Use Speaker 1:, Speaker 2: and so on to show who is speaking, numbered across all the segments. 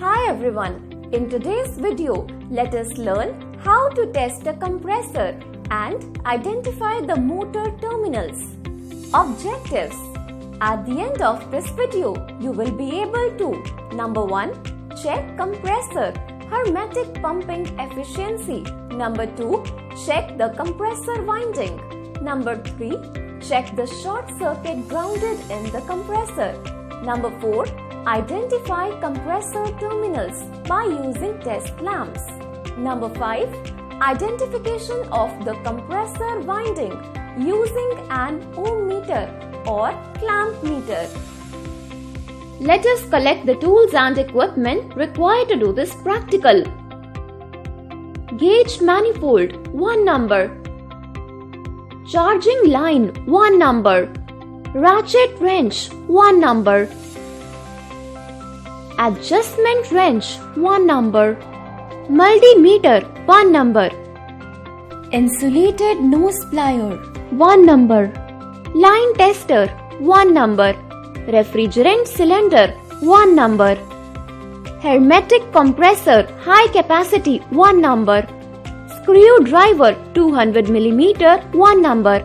Speaker 1: Hi everyone, in today's video, let us learn how to test a compressor and identify the motor terminals. Objectives. At the end of this video, you will be able to Number 1. Check compressor hermetic pumping efficiency. Number 2. Check the compressor winding. Number 3. Check the short circuit grounded in the compressor. Number 4. Identify compressor terminals by using test lamps. Number 5. Identification of the compressor winding using an ohm meter or clamp meter. Let us collect the tools and equipment required to do this practical. Gauge manifold, 1 number. Charging line, 1 number. Ratchet wrench, 1 number. Adjustment wrench, 1 number. Multimeter, 1 number. Insulated nose plier, 1 number. Line tester, 1 number. Refrigerant cylinder, 1 number. Hermetic compressor, high capacity, 1 number. Screwdriver, 200 mm, 1 number.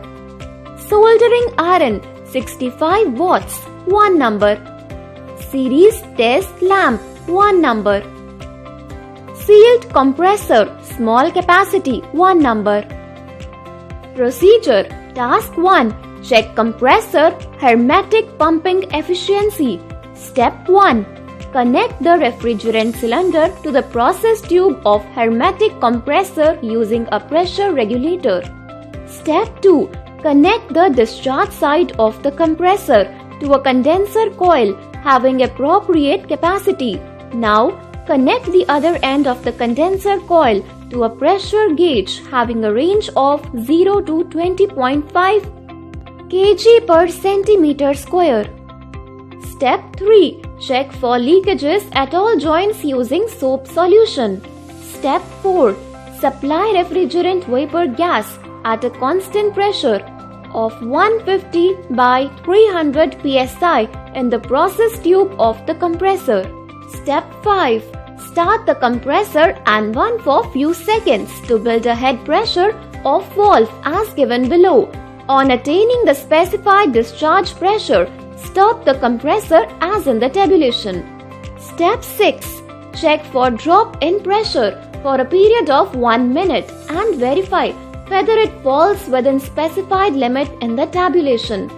Speaker 1: Soldering iron, 65 watts, 1 number. Series test lamp, 1 number. Sealed compressor, small capacity, 1 number. Procedure. Task 1. Check compressor hermetic pumping efficiency. Step 1. Connect the refrigerant cylinder to the process tube of hermetic compressor using a pressure regulator. Step 2. Connect the discharge side of the compressor to a condenser coil having appropriate capacity. Now, connect the other end of the condenser coil to a pressure gauge having a range of 0 to 20.5 kg per centimeter square. Step 3. Check for leakages at all joints using soap solution. Step 4. Supply refrigerant vapor gas at a constant pressure of 150 by 300 psi in the process tube of the compressor. Step 5. Start the compressor and run for few seconds to build a head pressure of valve as given below. On attaining the specified discharge pressure, stop the compressor as in the tabulation. Step 6. Check for drop in pressure for a period of 1 minute and verify whether it falls within specified limit in the tabulation.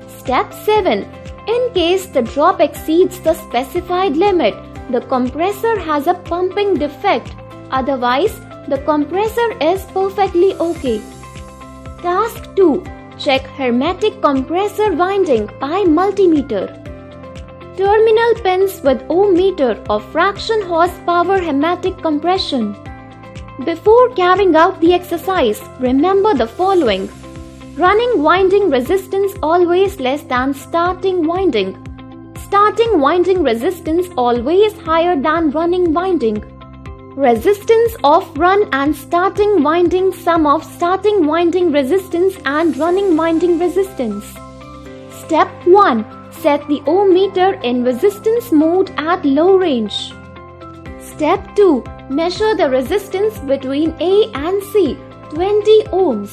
Speaker 1: Step 7. In case the drop exceeds the specified limit, the compressor has a pumping defect. Otherwise, the compressor is perfectly okay. Task 2. Check hermetic compressor winding by multimeter. Terminal pins with ohm meter of fraction horsepower hermetic compression. Before carrying out the exercise, remember the following. Running winding resistance always less than starting winding. Starting winding resistance always higher than running winding. Resistance of run and starting winding sum of starting winding resistance and running winding resistance. Step 1. Set the ohm meter in resistance mode at low range. Step 2. Measure the resistance between A and C, 20 ohms.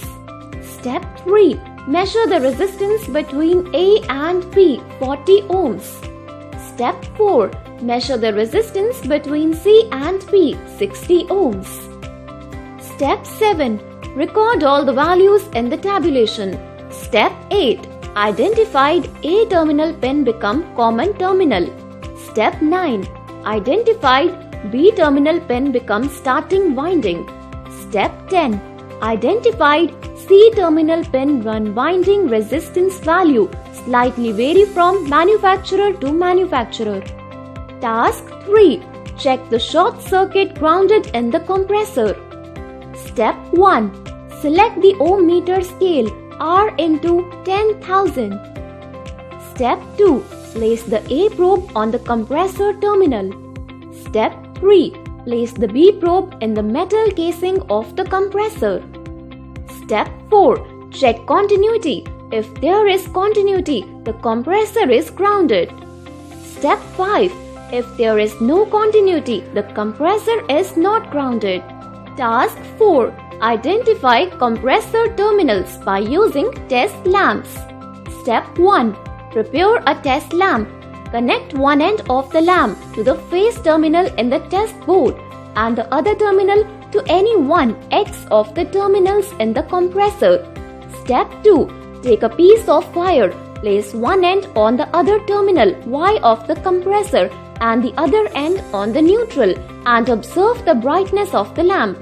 Speaker 1: Step 3. Measure the resistance between A and B, 40 ohms. Step 4. Measure the resistance between C and B, 60 ohms. Step 7. Record all the values in the tabulation. Step 8. Identified A terminal pin become common terminal. Step 9. Identified B terminal pin become starting winding. Step 10. Identified C terminal pin run winding resistance value slightly vary from manufacturer to manufacturer. Task 3. Check the short circuit grounded in the compressor. Step 1. Select the ohm meter scale R into 10,000. Step 2. Place the A probe on the compressor terminal. Step 3. Place the B probe in the metal casing of the compressor. Step 4. Check continuity. If there is continuity, the compressor is grounded. Step 5. If there is no continuity, the compressor is not grounded. Task 4. Identify compressor terminals by using test lamps. Step 1. Prepare a test lamp. Connect one end of the lamp to the phase terminal in the test board and the other terminal to any one X of the terminals in the compressor. Step 2. Take a piece of wire. Place one end on the other terminal Y of the compressor and the other end on the neutral and observe the brightness of the lamp.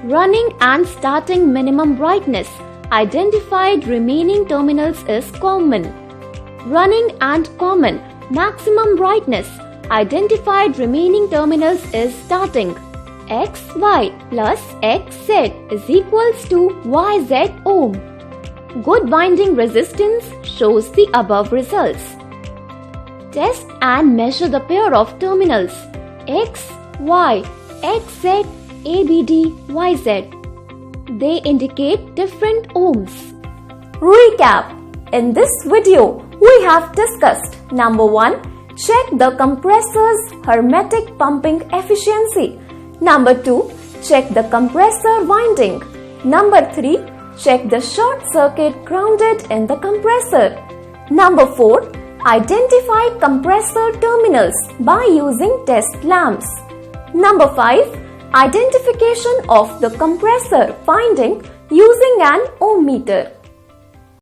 Speaker 1: Running and starting minimum brightness. Identified remaining terminals is common. Running and common. Maximum brightness. Identified remaining terminals is starting. XY plus XZ is equals to YZ ohm. Good winding resistance shows the above results. Test and measure the pair of terminals X, Y, XZ, ABD, YZ. They indicate different ohms. Recap. In this video, we have discussed number 1. Check the compressor's hermetic pumping efficiency. Number 2. Check the compressor winding. Number 3. Check the short circuit grounded in the compressor. Number 4. Identify compressor terminals by using test lamps. Number 5. Identification of the compressor winding using an ohm meter.